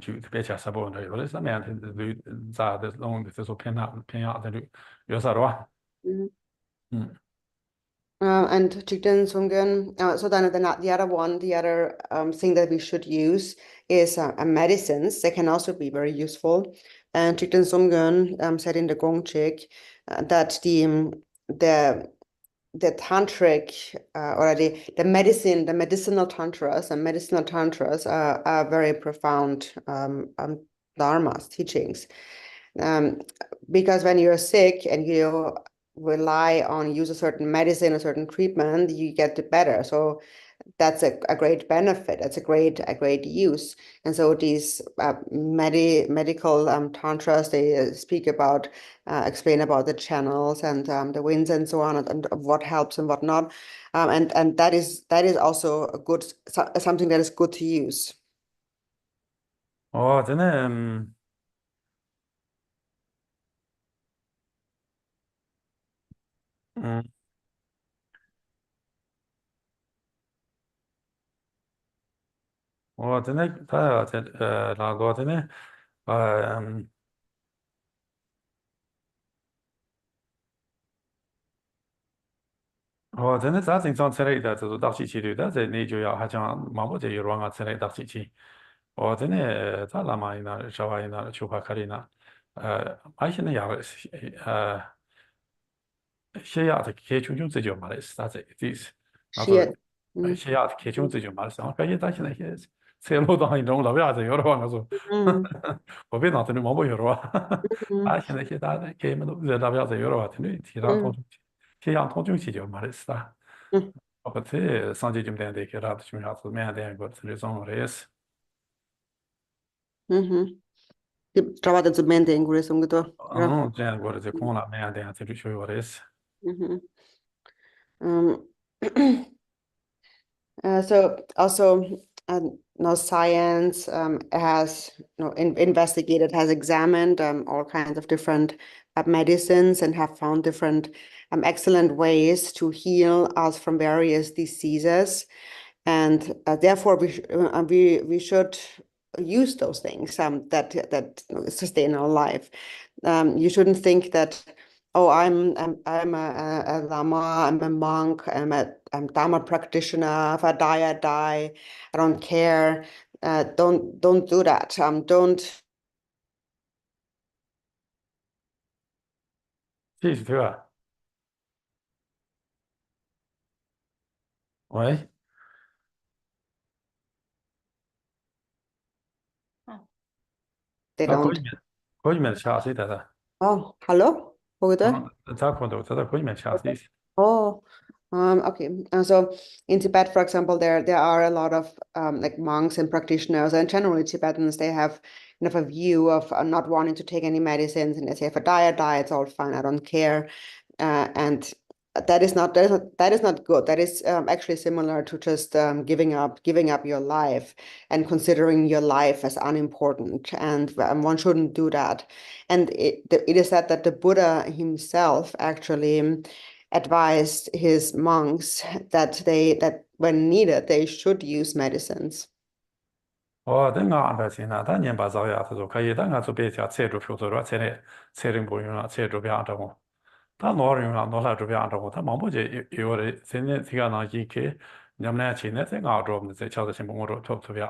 就特别吃差不多的，有的上面旅咋的弄的这种偏向的旅，有啥的话，
Mhm.
嗯。
And chicken sungen. So then the other one, the other thing that we should use is medicines. They can also be very useful. And chicken sungen said in the Gongchik that the tantric or the medicinal tantras and medicinal tantras are very profound dharmas teachings. Because when you're sick and you rely on use a certain medicine, a certain treatment, you get it better. So that's a great benefit. That's a great use. And so these medical tantras, they speak about, explain about the channels and the winds and so on, and what helps and what not. And that is also a good something that is good to use.
哦，真的，嗯，我真的，他这那个真的，嗯，我真的咱经常吃了一点这种大机器的，但是你就要还讲忙不这一乱啊吃了一大机器，我真的咱那嘛一那稍微一那就怕可怜那，而且那样血压的开chung chung这就嘛的是啥子，这是，那个
Shit. Mm.
血压的开chung这就嘛的是，我感觉咱现在些车路当一种老表子有的话，我说。
Mm.
我别脑子里忙不有了吧？Mm. 啊，现在现在给们都热那边子有了吧？听你提上通讯，提上通讯器就没得事了。
Mm.
我不这上节就没得给他就下子没得个这里种的是。
Mhm. Trovato su mente in questo modo.
这样过的这空了，没得这里就有的是。
Mhm. Um, so also now science has investigated, has examined all kinds of different medicines and have found different excellent ways to heal us from various diseases. And therefore we should use those things that sustain our life. You shouldn't think that, oh, I'm a lama, I'm a monk, I'm Dharma practitioner. If I die, I die. I don't care. Don't do that. Don't.
这是对吧？喂，They 他可
don't.
以面，可以面下水的噻。
Oh, hello. Over
他可能他可以面下水。
Oh, okay. So in Tibet, for example, there are a lot of like monks and practitioners, and generally Tibetans, they have kind of a view of not wanting to take any medicines, and they say, if I die, I die. It's all fine. I don't care. And that is not good. That is actually similar to just giving up your life and considering your life as unimportant. And one shouldn't do that. And it is said that the Buddha himself actually advised his monks that when needed they should use medicines.
等俺的现在，他年把早呀，他说可以，但俺就别家车主票做了，车人不用了，车主别按照我，他老人了，老来就别按照我，他忙不就有的，现在这个那一开，你们俩现在在澳洲，我们在桥子前面我说特别，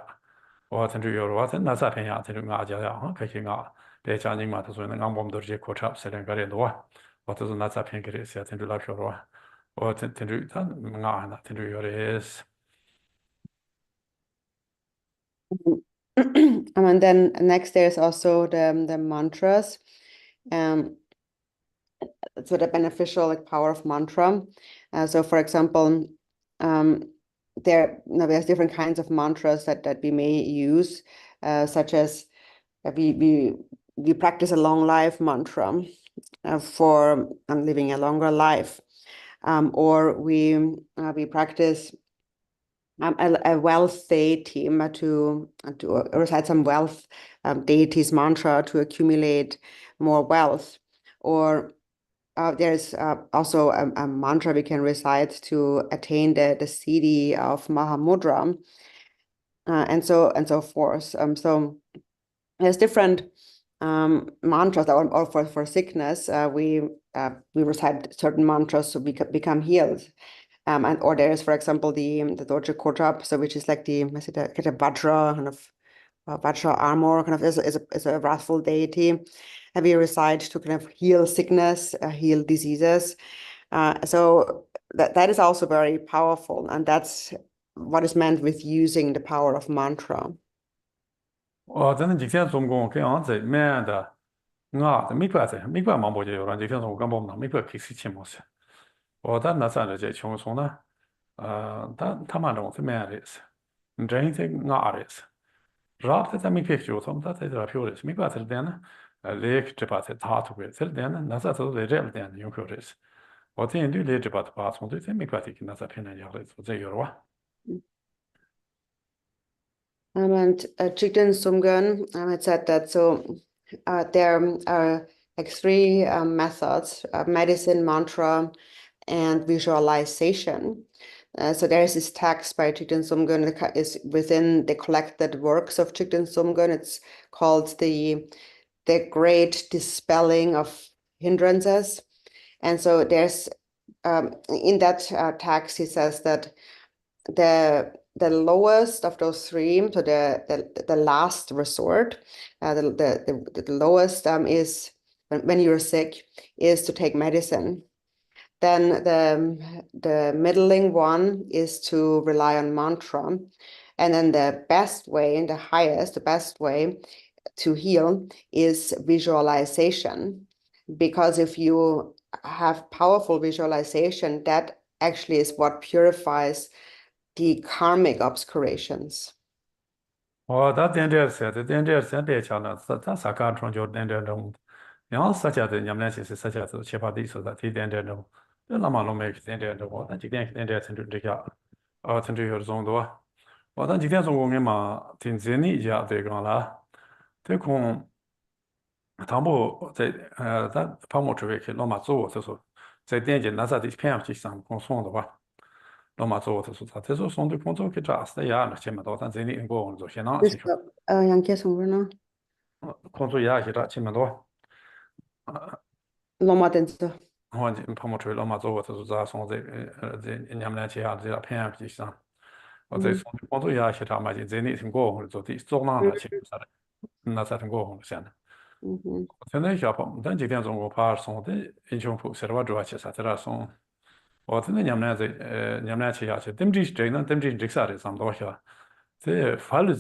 我曾经有了，我在那啥天呀，曾经俺家呀，可以俺别家人嘛，他说那俺我们都是课程，是两个人多，我就是那啥片给的，是曾经那票了，我曾经他俺那曾经有的是。
And then next there's also the mantras. So the beneficial like power of mantra. So for example, there's different kinds of mantras that we may use, such as we practice a long life mantra for living a longer life, or we practice a wealth deity to recite some wealth deity's mantra to accumulate more wealth, or there's also a mantra we can recite to attain the siddhi of Mahamudra, and so forth. So there's different mantras, or for sickness, we recite certain mantras to become healed. Or there's, for example, the Doja Kotrap, so which is like the Vajra kind of Vajra armor, kind of is a wrathful deity. And we recite to kind of heal sickness, heal diseases. So that is also very powerful, and that's what is meant with using the power of mantra.
저는 직접 전공 그냥 제 매다 나 미과세 미과만 보죠. 요런 직접 전공 보면 미과 기시치 모습. 어다 나산의 제 총소나 다 타만은 매야레스. 드레인세 나레스. 라트 담이 피크죠. som다 제가 표레스. 미과들 되나 레크 트바세 다투게 될 되나 나사도 레벨 되나 용표레스. 어떤 인도 레트바트 바송도 미과티 나사 편한 야레스. 제 요와.
And Jigten Sumgön had said that there are like three methods: medicine, mantra, and visualization. So there is this text by Jigten Sumgön that is within the collected works of Jigten Sumgön. It's called the Great Dispelling of Hindrances. And so there's in that text he says that the lowest of those three, so the last resort, the lowest is when you're sick, is to take medicine. Then the middling one is to rely on mantra, and then the best way, the best way to heal is visualization, because if you have powerful visualization, that actually is what purifies the karmic obscurations.
다 된대서 된대서 대차나 다 사간 총조 된대는 양 사자의 냠내시 사자도 제파디 있어서 된대는 나만로 메 된대는 다 지된 된대 전주가 전주 정도 다 지된 정공에만 된전이 이자 되거나 대공 담보 다 파모 주에 로마做就是在电解那啥的偏上去上工送的话罗马做的是他这时候送的工作给扎死呀那前面到但这里过我做先拿去
Yanke Sumgurna,
工作也是的前面多
Loma Denso.
我泡沫吹罗马做的是咋送这你们来去下这偏上去上我这送的工作也是他嘛就这里听过我做的做那了去啥的那才听过我现在现在小朋但几天中国怕送的英雄铺是吧主要去啥这送我真的你们俩去下去，dem dich stehen, dem dich nicht sagen, sam doch ja.这法律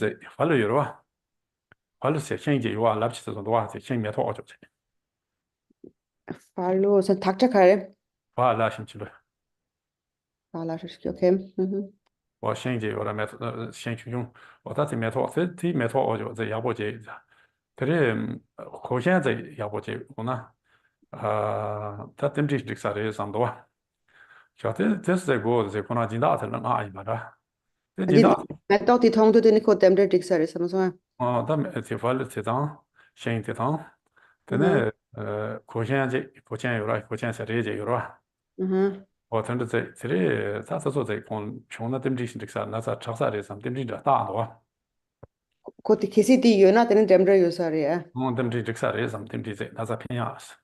有啊，法律是现在有啊，来不及这种多啊，这现在拖就这，
Follow, so Takchakare.
法律星期六，
Follow, okay.
我现在有了没先去用，我到这没拖，这没拖我就这要不接，这里好像这要不接我呢，他dem dich nicht sagen, sam多啊。这是在国这可能进大才能啊一把的，这进大。
I thought the tongue to the Nikodem Dixer is some.
他们这法律这张，新这张，真的国现这国现有了，国现设置就有了。我听着这里，他是说这空穷的dem dich这个那是长沙的上dem dich的大多。
Could the Kissy the Yuna then Demdra user, yeah?
dem dich这个上dem dich这那是偏亚是。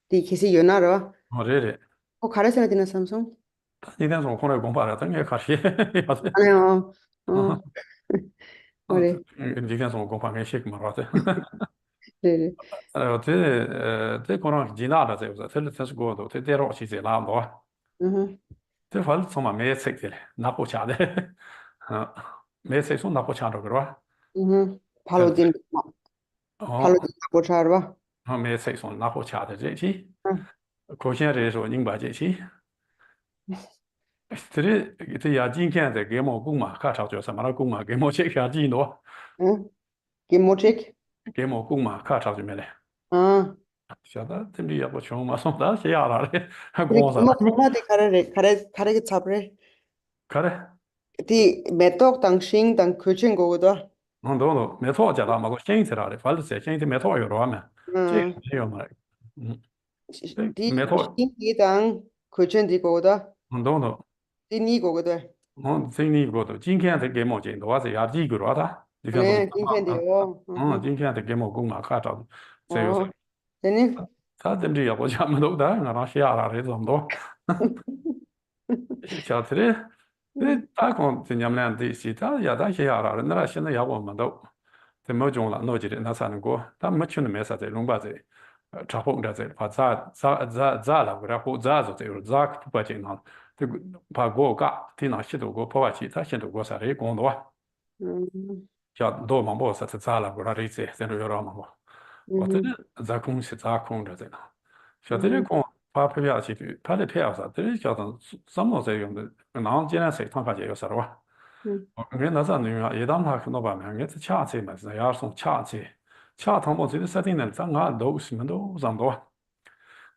The Kissy Yuna,
我这里，
oh, Carson in a Samsung.
今天从空来公办了，等于开始，要是，I
know.
今天从公办跟写嘛话的。
Really?
这可能进大的这个，这是过的，这带着去这拉多。这法律从嘛没测的嘞，拿不下的，没测出拿不下这个吧？
Paladin Bocharva.
没测出拿不下的这些，可现在说明白这些。这里这也今天在给我公嘛，看上叫什么了公嘛，给我这下几多，
Gimochik.
给我公嘛，看上去没嘞？ 晓得这里也不穷嘛，送到写下来的，还光啥？
Mama, the Kare Sabre.
看嘞，
디 메톡 당신 당 규진 거거든.
都没错，讲到嘛，我现在了的，反正是现在没错有了嘛，这个
음.
没有嘛，对，
디
没错，
신기당 규진 디 거거든.
都，
디 니 거거든.
今年过的，今天才给我见到是亚地个了的，你看中，
그래, 딩텐디요.
今天才给我公嘛看着，这有是，
되니?
他怎么这要不讲么都的，我让下了这么多，小子的，这打工这娘们俩的是，他也打下了，那现在要我们都。在某种了，诺基的那才能过，但没去那没啥子，弄把子，查封的子，把咋了，然后咋子这个咋不把经常，这个把过嘎，听那些多过破坏其他些多过啥的工作啊，
음.
叫多忙不啥子咋了，不然这些在这有让忙不，我这
음.
里咋空是咋空着在那，像这里
음.
空把票票去的，他的票啥，这里叫成什么在用的，那今天谁他发现有啥的哇？
음.
俺那啥女啊，一旦他看到吧，俺是恰车嘛，是要送恰车，恰他们这里设定的，咱俺都是么都上多，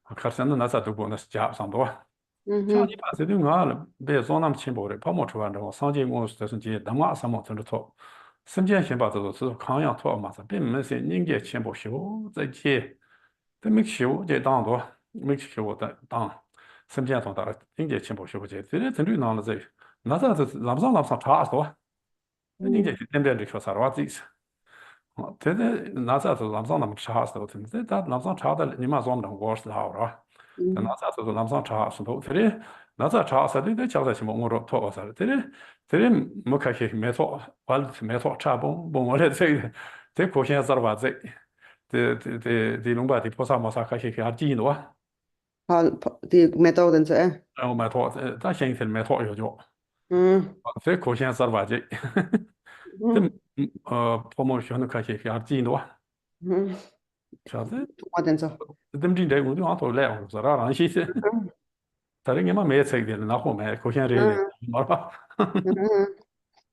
可是那啥都不那是假上多，恰你
음.
把这里俺了，别说那么轻薄的，跑么出来的，我上街我是就是街，他妈什么都是错，身边先把这个是康养错嘛，是并没是人家钱不修，在街，都没修就当多，没修的当，身边从大了，人家钱不修去，这里针对那了这，那啥就是那不上差多。 人家那边的说啥话子意思？这那啥子南上那么差是头，这他南上差的你妈说能我是好了，但那啥子南上差是头，这里那啥差是的交代什么我说错啥的，这里没看起没错，完了没错差不我的这可现是吧这龙巴的菩萨没啥看起还低多，
디 메토든지.
然后没错这现在没错有就，
음.
这可现是吧这， 这
음.
泡沫学的看起还低多，
음.
啥子？
동화된서.
dem din de ngu to le on sara ran shi se ta ring ma me ce de na ho me ko xian re de
음.
ma ba
음.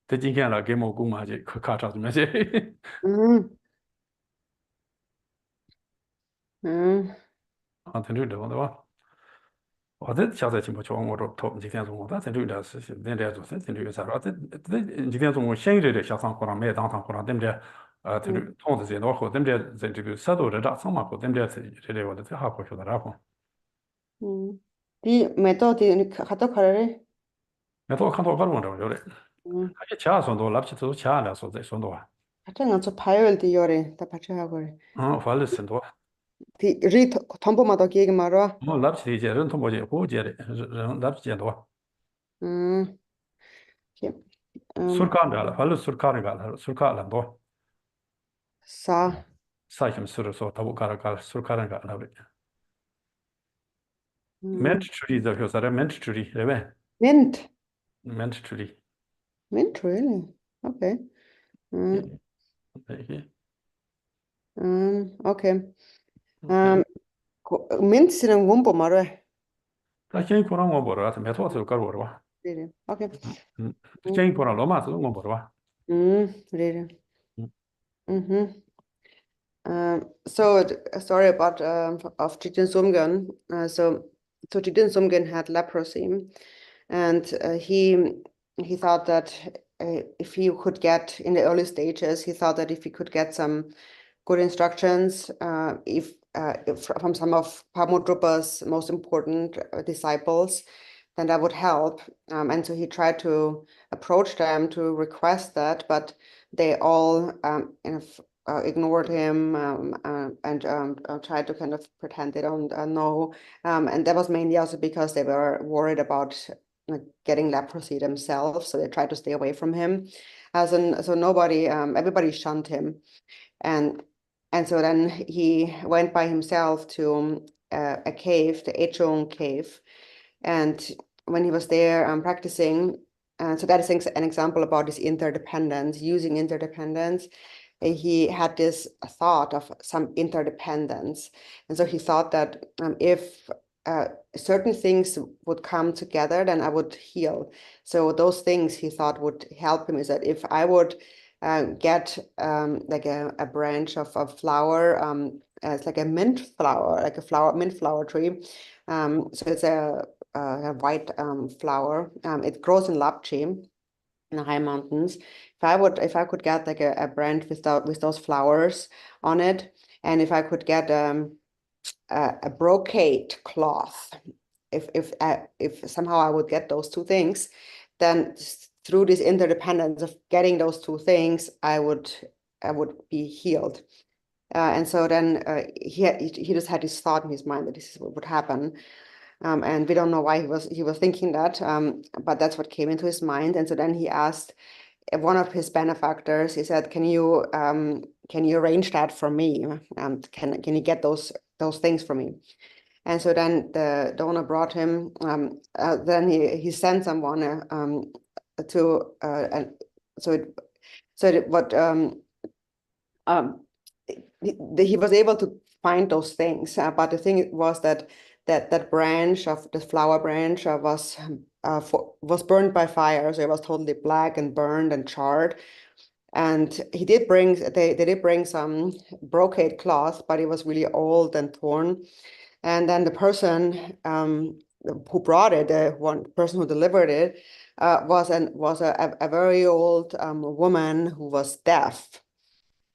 de jin xian la ge mo gu ma ji ka cha me se
음. 음.
a ten de de ba wa de xia zai qin po chuo wo to ji tian zong da ten de de shi de de zo se ten de sa ra de ji tian zong xian yi de xia sang ko ran me dang tang ko ran dem de ten de tong de zhe no ho dem de zhe这个sa do de da sang ma ko dem de ce de wo de ha ko xiu da ra ko
음. 디 메토디 가도 가래.
me to kan to ga lo de yo de
음.
ha ye cha son do la chi zu cha la so zai son do a
같은 저 파열 디요래. 다 같이 하고.
fa le sen do
디 리 덤보마다 기획 말아.
我拿不起这人通过节过节的，人拿不起多，
음.
sur kan了，反正sur kan了，sur kan了多，
사.
啥什么 sur 说，他不干了，sur kan了的
음.
，ment 处理这个啥的 ment 处理，对不对
mint.
？ment 处理，
mint really. Okay. 음. Okay. mint는 원본 말해.
他先过让我不了，他没错就搞我了吧，
really. Okay.
先过让罗马是我不了吧，
really. Mm-hmm. Sorry about of Jiten Sumgen. So Jiten Sumgen had leprosy, and he thought that if he could get in the early stages, he thought that if he could get some good instructions, if from some of Pamudrupa's most important disciples, then that would help. And so he tried to approach them to request that, but they all ignored him and tried to kind of pretend they don't know. And that was mainly also because they were worried about getting leprosy themselves, so they tried to stay away from him. So nobody, everybody shunned him, and so then he went by himself to a cave, the Echong cave, and when he was there practicing, so that is an example about this interdependence, using interdependence. He had this thought of some interdependence, and so he thought that if certain things would come together, then I would heal. So those things he thought would help him is that if I would get like a branch of flower, it's like a mint flower, like a mint flower tree. So it's a white flower. It grows in Lapchi. in the high mountains. If I could get like a branch with those flowers on it, and if I could get a brocade cloth, if somehow I would get those two things, then through this interdependence of getting those two things, I would be healed. And so then he just had this thought in his mind that this is what would happen. And we don't know why he was thinking that, but that's what came into his mind. And so then he asked one of his benefactors, he said, can you arrange that for me? Can you get those things for me? And so then the donor brought him, then he sent someone to, and he was able to find those things, but the thing was that branch of the flower branch was burned by fire, so it was totally black and burned and charred. And they did bring some brocade cloth, but it was really old and torn. And then the person who brought it, the one person who delivered it, was a very old woman who was deaf.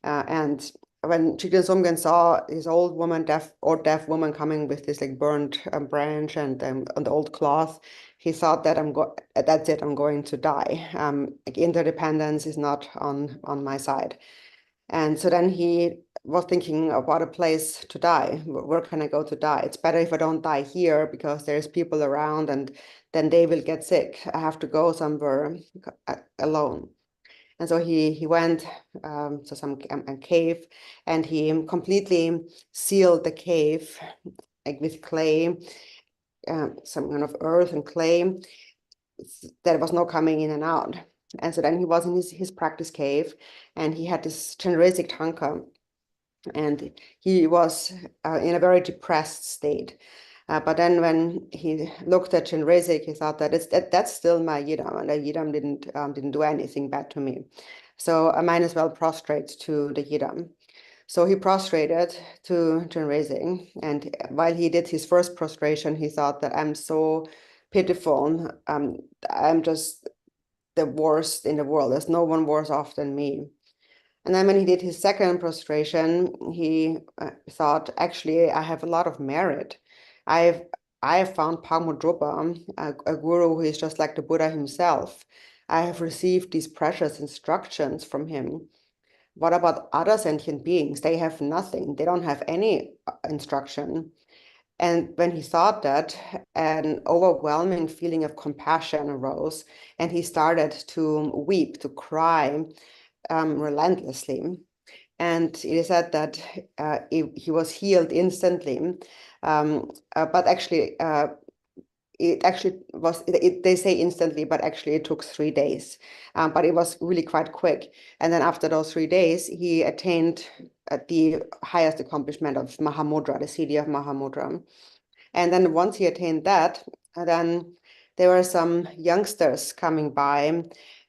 And when Jigten Sumgön saw his old woman, deaf woman, coming with this like burned branch and the old cloth, he thought that that's it, I'm going to die. Like interdependence is not on my side. And so then he was thinking about a place to die. Where can I go to die? It's better if I don't die here because there's people around and then they will get sick. I have to go somewhere alone. And so he went to some cave, and he completely sealed the cave like with clay, some kind of earth and clay. There was no coming in and out. And so then he was in his practice cave, and he had this Chenrezig Tanka, and he was in a very depressed state. But then when he looked at Chenrezig, he thought that's still my Yidam, and the Yidam didn't do anything bad to me. So I might as well prostrate to the Yidam. So he prostrated to Chenrezig, and while he did his first prostration, he thought that I'm so pitiful. I'm just the worst in the world. There's no one worse off than me. And then when he did his second prostration, he thought, actually, I have a lot of merit. I have found Pagmodrupa, a guru who is just like the Buddha himself. I have received these precious instructions from him. What about other sentient beings? They have nothing. They don't have any instruction. And when he thought that, an overwhelming feeling of compassion arose, and he started to weep, to cry relentlessly. And it is said that he was healed instantly, but actually, they say instantly, but actually it took 3 days. But it was really quite quick. And then after those 3 days, he attained the highest accomplishment of Mahamudra, the Siddhi of Mahamudra. And then once he attained that, then there were some youngsters coming by,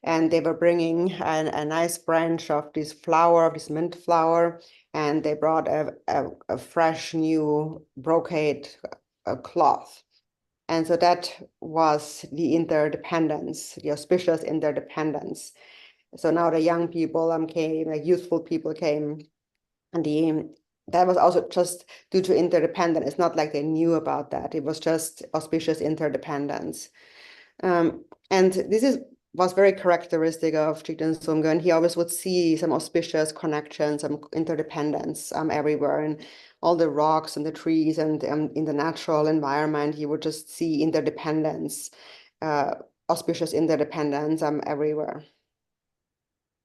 and they were bringing a nice branch of this flower, of this mint flower, and they brought a fresh new brocade cloth. And so that was the interdependence, the auspicious interdependence. So now the young people came, like youthful people came, and that was also just due to interdependence. It's not like they knew about that. It was just auspicious interdependence. And this was very characteristic of Jigten Sumgön. He always would see some auspicious connections, some interdependence everywhere, and all the rocks and the trees, and in the natural environment, he would just see interdependence, auspicious interdependence everywhere.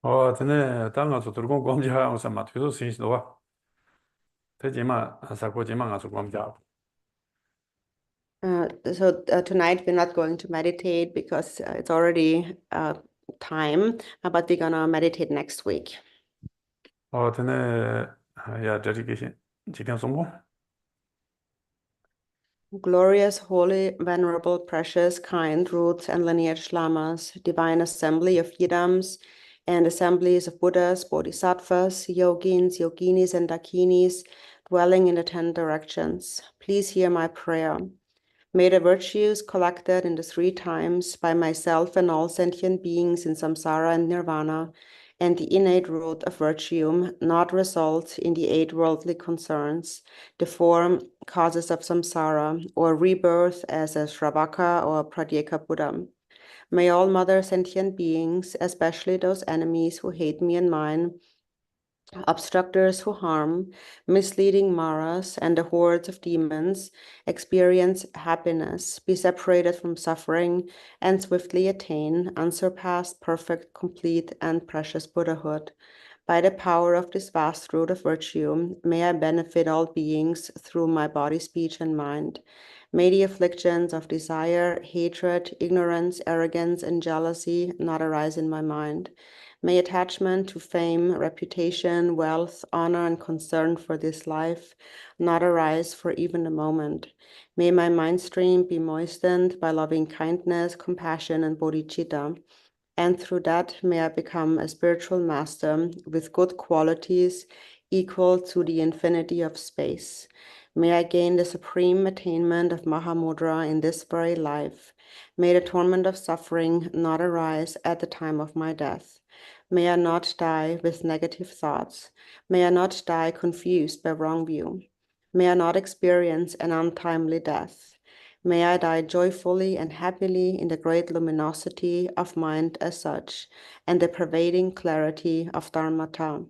tene tanga su turgon gomja sa ma tu sin do wa. Te jima sa ko jima nga su gomja.
So tonight we're not going to meditate because it's already time, but we're gonna meditate next week.
tene ya dedication Jigten Sumgön.
Glorious, holy, venerable, precious, kind roots and lineage lamas, divine assembly of Yidams and assemblies of Buddhas, Bodhisattvas, Yogins, Yoginis, and Dakinis dwelling in the 10 directions. Please hear my prayer. May the virtues collected in the 3 times by myself and all sentient beings in samsara and nirvana, and the innate root of virtue not result in the 8 worldly concerns, the 4 causes of samsara, or rebirth as a Shravaka or Pratyeka Buddha. May all mother sentient beings, especially those enemies who hate me and mine, obstructors who harm, misleading maras, and the hordes of demons experience happiness, be separated from suffering, and swiftly attain unsurpassed, perfect, complete, and precious Buddhahood. By the power of this vast root of virtue, may I benefit all beings through my body, speech, and mind. May the afflictions of desire, hatred, ignorance, arrogance, and jealousy not arise in my mind. May attachment to fame, reputation, wealth, honor, and concern for this life not arise for even a moment. May my mind stream be moistened by loving kindness, compassion, and bodhicitta, and through that may I become a spiritual master with good qualities equal to the infinity of space. May I gain the supreme attainment of Mahamudra in this very life. May the torment of suffering not arise at the time of my death. May I not die with negative thoughts. May I not die confused by wrong view. May I not experience an untimely death. May I die joyfully and happily in the great luminosity of mind as such, and the pervading clarity of Dharmata.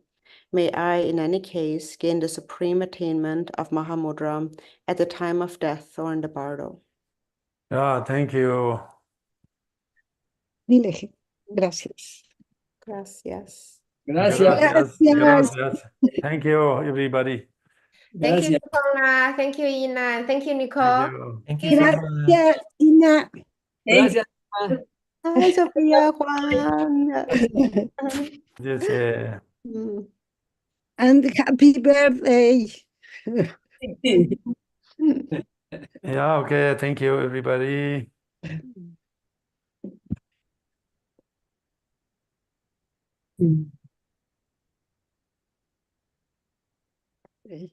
May I, in any case, gain the supreme attainment of Mahamudra at the time of death or in the bardo.
Yeah, thank you.
Dile, gracias.
Gracias.
Gracias.
Gracias.
Gracias. Thank you, everybody.
Thank you,
Gracias.
Nicola. Thank you, Ina. And thank you,
Thank
Nicole.
you.
Thank you so much.
Gracias, Ina.
Gracias.
Hi, Sophia, Juan.
Yes,
Mm.
And happy birthday.
yeah, okay. Thank you, everybody.
Okay.